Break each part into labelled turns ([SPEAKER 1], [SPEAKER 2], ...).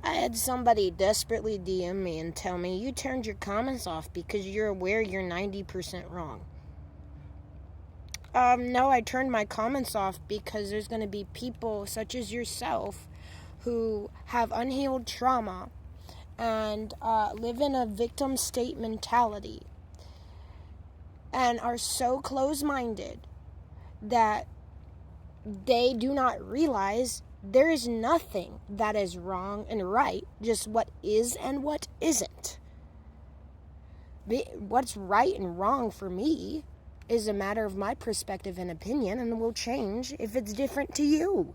[SPEAKER 1] I had somebody desperately DM me and tell me, you turned your comments off because you're aware you're 90% wrong. No, I turned my comments off because there's going to be people such as yourself who have unhealed trauma and live in a victim state mentality and are so close-minded that they do not realize there is nothing that is wrong and right, just what is and what isn't. What's right and wrong for me is a matter of my perspective and opinion, and will change if it's different to you.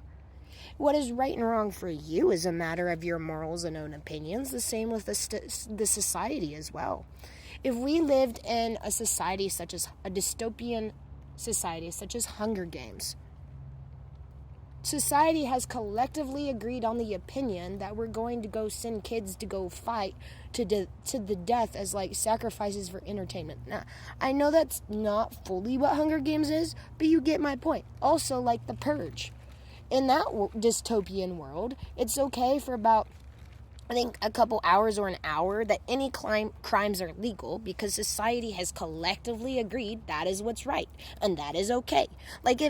[SPEAKER 1] What is right and wrong for you is a matter of your morals and own opinions, the same with the society as well. If we lived in a society such as a dystopian society, such as Hunger Games, society has collectively agreed on the opinion that we're going to go send kids to go fight to the death as like sacrifices for entertainment. Now, I know that's not fully what Hunger Games is, but you get my point. Also, like The Purge. In that dystopian world, it's okay for about, I think, a couple hours or an hour that any crimes are legal because society has collectively agreed that is what's right and that is okay. Like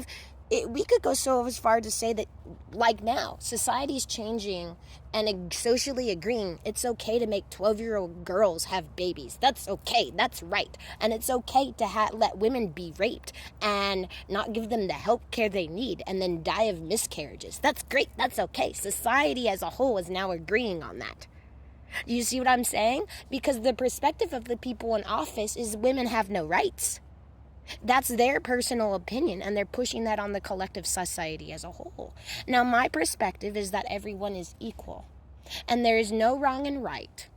[SPEAKER 1] we could go so as far to say that, like now, society's changing and socially agreeing it's okay to make 12-year-old girls have babies. That's okay. That's right. And it's okay to let women be raped and not give them the health care they need and then die of miscarriages. That's great. That's okay. Society as a whole is now agreeing on that. You see what I'm saying? Because the perspective of the people in office is women have no rights. That's their personal opinion, and they're pushing that on the collective society as a whole. Now, my perspective is that everyone is equal, and there is no wrong and right.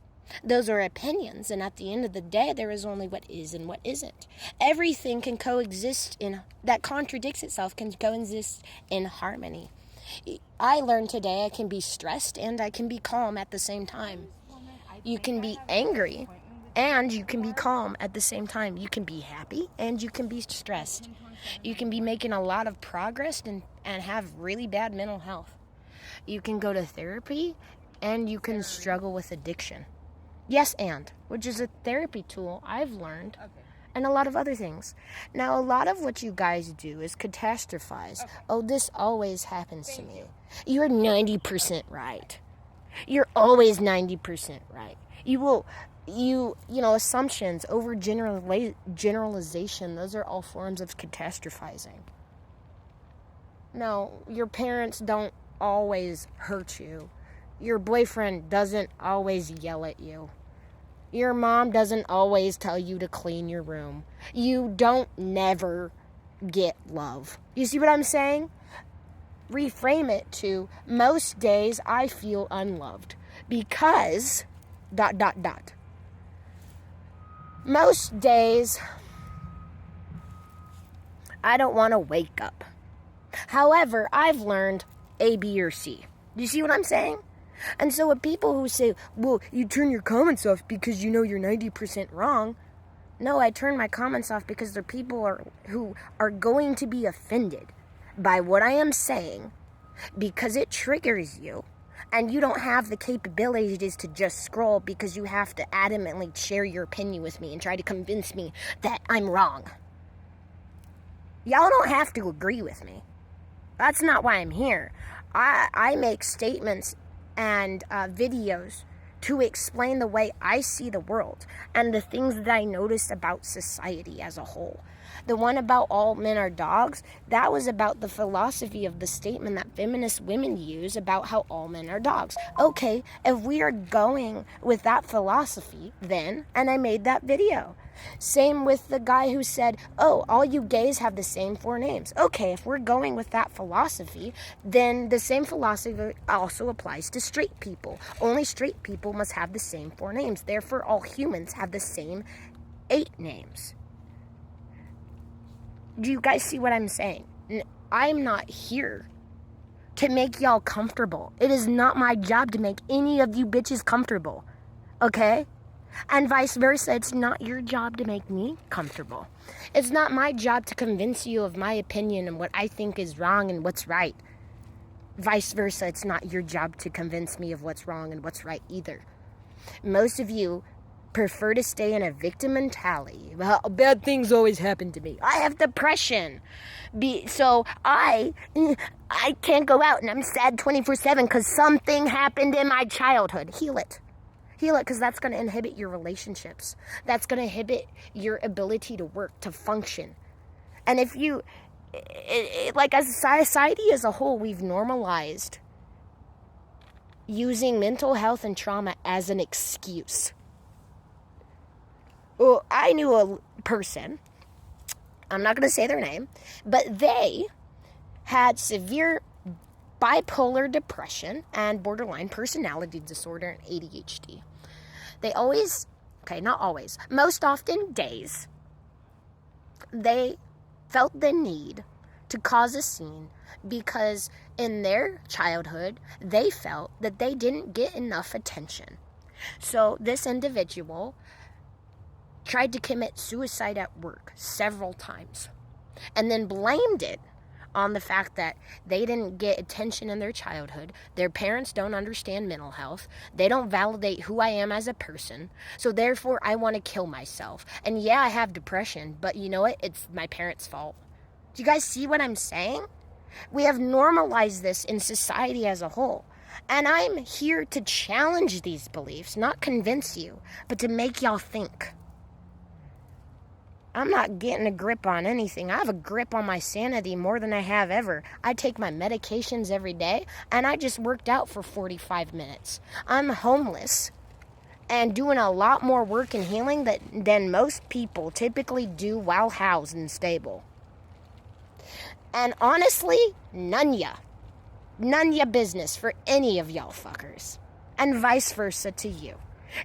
[SPEAKER 1] Those are opinions, and at the end of the day, there is only what is and what isn't. Everything can coexist that contradicts itself can coexist in harmony. I learned today I can be stressed and I can be calm at the same time. You can be angry and you can be calm at the same time. You can be happy and you can be stressed. You can be making a lot of progress and have really bad mental health. You can go to therapy and you can struggle with addiction. Yes, which is a therapy tool I've learned, and a lot of other things. Now, a lot of what you guys do is catastrophize. Oh, this always happens to me. You're 90% right. You're always 90% right. Assumptions, over generalization, those are all forms of catastrophizing. No, your parents don't always hurt you. Your boyfriend doesn't always yell at you. Your mom doesn't always tell you to clean your room. You don't never get love. You see what I'm saying? Reframe it to, most days I feel unloved because ... Most days, I don't want to wake up. However, I've learned A, B, or C. Do you see what I'm saying? And so with people who say, well, you turn your comments off because you know you're 90% wrong. No, I turn my comments off because there are people who are going to be offended by what I am saying because it triggers you. And you don't have the capabilities to just scroll because you have to adamantly share your opinion with me and try to convince me that I'm wrong. Y'all don't have to agree with me. That's not why I'm here. I make statements and videos to explain the way I see the world and the things that I noticed about society as a whole. The one about all men are dogs, that was about the philosophy of the statement that feminist women use about how all men are dogs. Okay, if we are going with that philosophy, then, and I made that video. Same with the guy who said, oh, all you gays have the same 4 names. Okay, if we're going with that philosophy, then the same philosophy also applies to straight people. Only straight people must have the same 4 names. Therefore, all humans have the same 8 names. Do you guys see what I'm saying? I'm not here to make y'all comfortable. It is not my job to make any of you bitches comfortable. Okay? And vice versa, it's not your job to make me comfortable. It's not my job to convince you of my opinion and what I think is wrong and what's right. Vice versa, it's not your job to convince me of what's wrong and what's right either. Most of you prefer to stay in a victim mentality. Well, bad things always happen to me. I have depression. So I can't go out and I'm sad 24/7 because something happened in my childhood. Heal it. Heal it, because that's going to inhibit your relationships. That's going to inhibit your ability to work, to function. And if you, like as a society as a whole, we've normalized using mental health and trauma as an excuse. Well, I knew a person, I'm not going to say their name, but they had severe bipolar depression and borderline personality disorder and ADHD. They always, not always, most often days, they felt the need to cause a scene because in their childhood, they felt that they didn't get enough attention. So this individual tried to commit suicide at work several times and then blamed it on the fact that they didn't get attention in their childhood. Their parents don't understand mental health. They don't validate who I am as a person. So therefore, I want to kill myself. And yeah, I have depression, but you know what? It's my parents' fault. Do you guys see what I'm saying? We have normalized this in society as a whole. And I'm here to challenge these beliefs, not convince you, but to make y'all think. I'm not getting a grip on anything. I have a grip on my sanity more than I have ever. I take my medications every day, and I just worked out for 45 minutes. I'm homeless and doing a lot more work and healing than most people typically do while housed and stable. And honestly, none ya business for any of y'all fuckers. And vice versa to you.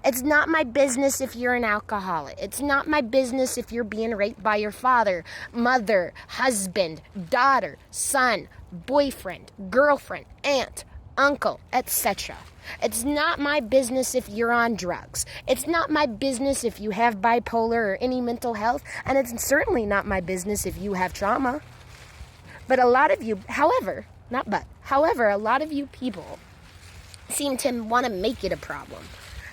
[SPEAKER 1] It's not my business if you're an alcoholic. It's not my business if you're being raped by your father, mother, husband, daughter, son, boyfriend, girlfriend, aunt, uncle, etc. It's not my business if you're on drugs. It's not my business if you have bipolar or any mental health. And it's certainly not my business if you have trauma. But a lot of you, however, a lot of you people seem to want to make it a problem,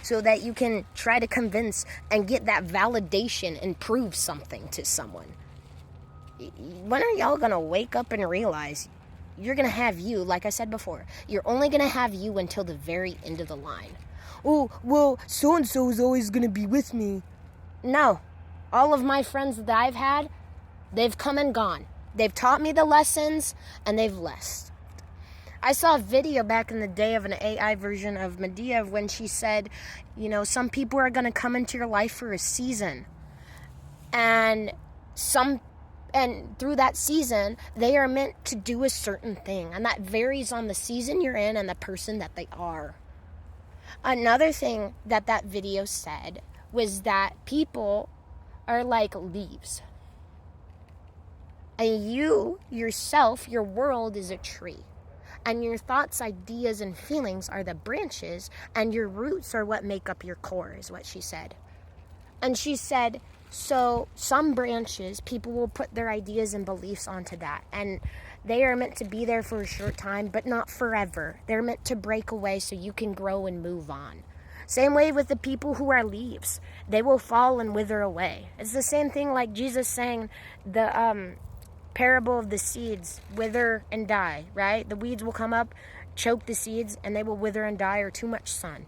[SPEAKER 1] so that you can try to convince and get that validation and prove something to someone. When are y'all gonna wake up and realize you're gonna have you, like I said before, you're only gonna have you until the very end of the line? Oh, well, so-and-so is always gonna be with me. No. All of my friends that I've had, they've come and gone. They've taught me the lessons, and they've left. I saw a video back in the day of an AI version of Medea when she said, some people are going to come into your life for a season. And through that season, they are meant to do a certain thing. And that varies on the season you're in and the person that they are. Another thing that video said was that people are like leaves. And you, yourself, your world is a tree. And your thoughts, ideas, and feelings are the branches, and your roots are what make up your core, is what she said. And she said, so some branches, people will put their ideas and beliefs onto that. And they are meant to be there for a short time, but not forever. They're meant to break away so you can grow and move on. Same way with the people who are leaves. They will fall and wither away. It's the same thing like Jesus saying the parable of the seeds, wither and die, right? The weeds will come up, choke the seeds, and they will wither and die, or too much sun.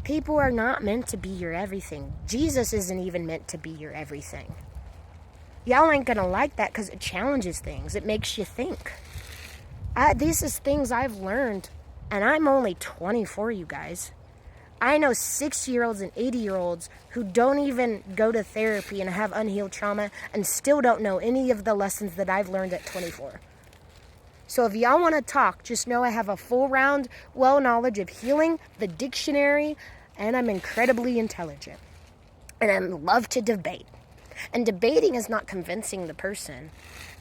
[SPEAKER 1] People are not meant to be your everything. Jesus isn't even meant to be your everything. Y'all ain't gonna like that because it challenges things. It makes you think. These is things I've learned, and I'm only 24, you guys. I know 60-year-olds and 80-year-olds who don't even go to therapy and have unhealed trauma and still don't know any of the lessons that I've learned at 24. So if y'all want to talk, just know I have a full round, well knowledge of healing, the dictionary, and I'm incredibly intelligent. And I love to debate. And debating is not convincing the person.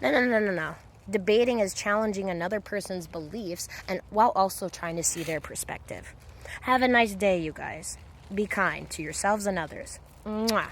[SPEAKER 1] No. Debating is challenging another person's beliefs and while also trying to see their perspective. Have a nice day, you guys. Be kind to yourselves and others. Mwah.